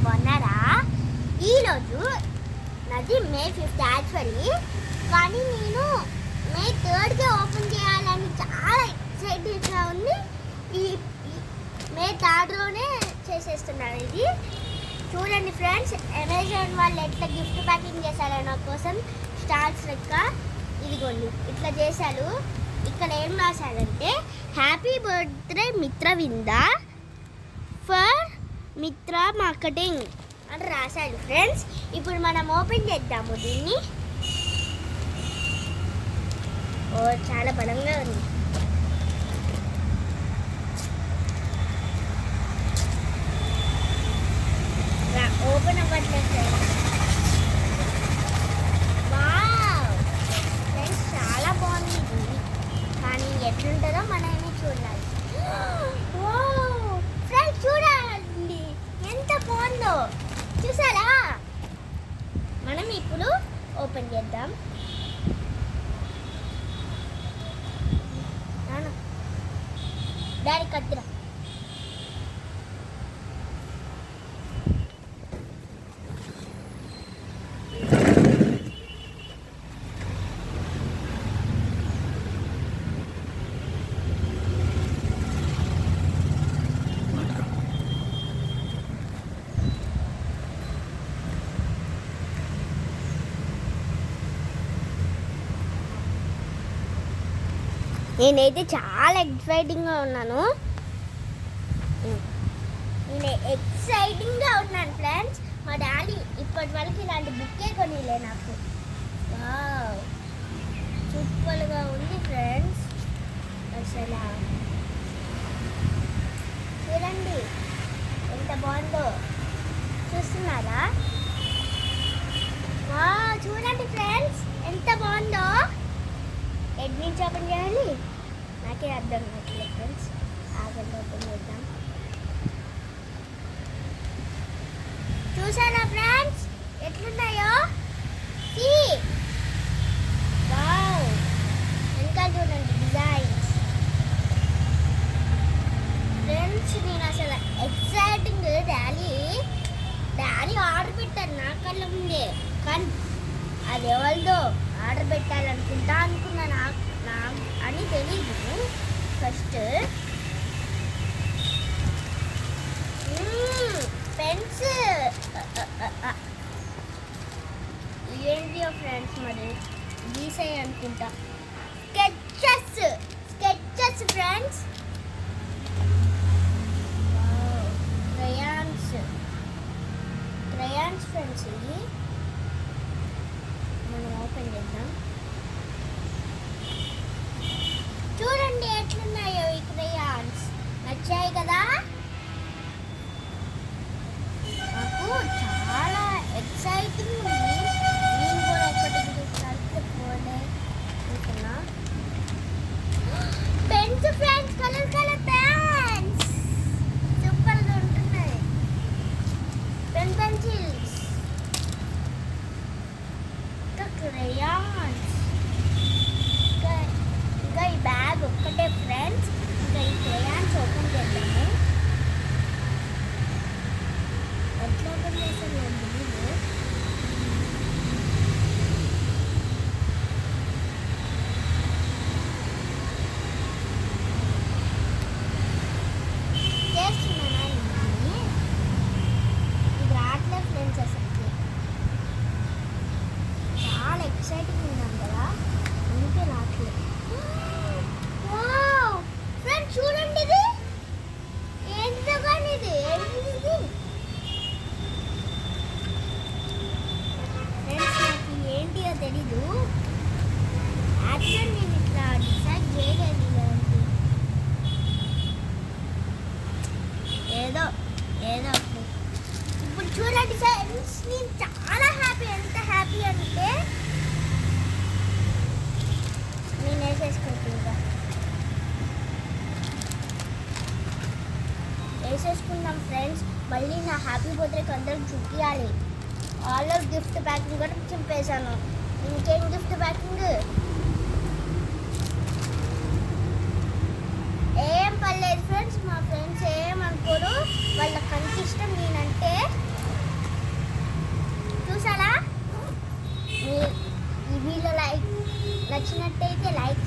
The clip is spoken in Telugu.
బాగున్నారా? ఈరోజు నాది మే 5th యాక్చువల్లీ, కానీ నేను మే 3కే ఓపెన్ చేయాలని చాలా ఎక్సైటెడ్గా ఉంది. ఈ మే 3లోనే చేసేస్తున్నాను. ఇది చూడండి ఫ్రెండ్స్, అమెజాన్ వాళ్ళు ఎట్లా గిఫ్ట్ ప్యాకింగ్ చేశారో నా కోసం స్టార్స్ లెక్క. ఇదిగోండి ఇట్లా చేశారు. ఇక్కడ ఏం రాశారంటే హ్యాపీ బర్త్డే మిత్రవింద ఫర్ మిత్ర మార్కెటింగ్ అని రాశారు ఫ్రెండ్స్. ఇప్పుడు మనం ఓపెన్ చేద్దాము దీన్ని. ఓ చాలా బలంగా ఉంది. ఓపెన్ అవ్వట్లేదు ఫ్రెండ్స్. వావ్ ఫ్రెండ్స్, చాలా బాగుంది ఇది, కానీ ఎట్లుంటుందో మనమే చూడాలి. ఫ్రెండ్స్ చూడండి ఎంత బాగుందో, చూసారా? మనం ఇప్పుడు ఓపెన్ చేద్దాం. డాడీ కత్తిరా. నేనైతే చాలా ఎక్సైటింగ్గా ఉన్నాను. ఫ్రెండ్స్. మా డాడీ ఇప్పటి వరకు ఇలాంటి బుక్కే కొనిలే నాకు. వావ్ సూపర్గా ఉంది ఫ్రెండ్స్. అసలు చూడండి ఎంత బాగుందో, చూస్తున్నారా? వావ్ చూడండి ఫ్రెండ్స్ ఎంత బాగుందో. ఎడ్ నుంచి ఓపెన్ చేయాలి, నాకే అర్థం కావట్లేదు ఫ్రెండ్స్. ఆగండి ఓపెన్ చేద్దాం. చూసారా ఫ్రెండ్స్ ఎట్లున్నాయో? వావ్ ఇంకా చూడండి డిజైన్స్. ఫ్రెండ్స్ నేను అసలు ఎక్సైటింగ్. డాడీ ఆర్డర్ పెట్టారు నా కళ్ళ ముందే, కానీ అది ఎవరిదో ఆర్డర్ అనుకున్నా అని తెలీదు ఫస్ట్. పెన్స్ ఏంటియో ఫ్రెండ్స్, మరి గీసాయి అనుకుంటా. Sketches friends. Crayons friends. ఇది మనం ఓపెన్ చేద్దాం. చూడండి ఎట్లున్నాయో ఈ క్రయాన్స్. నచ్చాయి కదా? నాకు చాలా ఎక్సైటింగ్ ఉంది. నేను కూడా ఒకటి కలిసి పోలే అనుకున్నా. పెన్స్ ఫ్రెండ్స్, కలర్ పెన్స్ సూపర్గా ఉంటున్నాయి. పెన్సిల్స్, క్రయాన్స్, ఇంకా ఈ బ్యాగ్ ఒక్కటే ఫ్రెండ్స్. ఇంకా ఈ క్రయాన్స్ ఓపెన్ చేద్దాము. ఎట్లా ఓపెన్ చేస్తాను నేను తెలీదు. చేస్తున్నానా ఇది? ఇది రావట్లేదు ఫ్రెండ్స్. అసలు చాలా ఎక్సైటింగ్ ఉన్నాను కదా, అందుకే రావట్లేదు. ఫ్రెండ్స్ చూడండి ఇది ఎంతగా ఇది ఫ్రెండ్స్. నాకు ఏంటియో తెలీదు యాక్చువల్. నేను ఇట్లా డిసైడ్ చేయలేదు. ఏదో ఇప్పుడు చూడండి ఫ్రెండ్స్, నేను చాలా హ్యాపీ. ఎంత హ్యాపీ అంటే నేను వేసేసుకున్నాం ఫ్రెండ్స్. మళ్ళీ నా హ్యాపీ బర్త్డేకి అందరికి చూపించాలి. ఆల్ ఆఫ్ గిఫ్ట్ ప్యాకింగ్ కూడా చింపేశాను. ఇంకేం గిఫ్ట్ ప్యాకింగ్? ఏం పర్లేదు ఫ్రెండ్స్. మా ఫ్రెండ్స్ ఏమనుకోరు, వాళ్ళకి అంత ఇష్టం నేనంటే. నచ్చినట్టయితే లైక్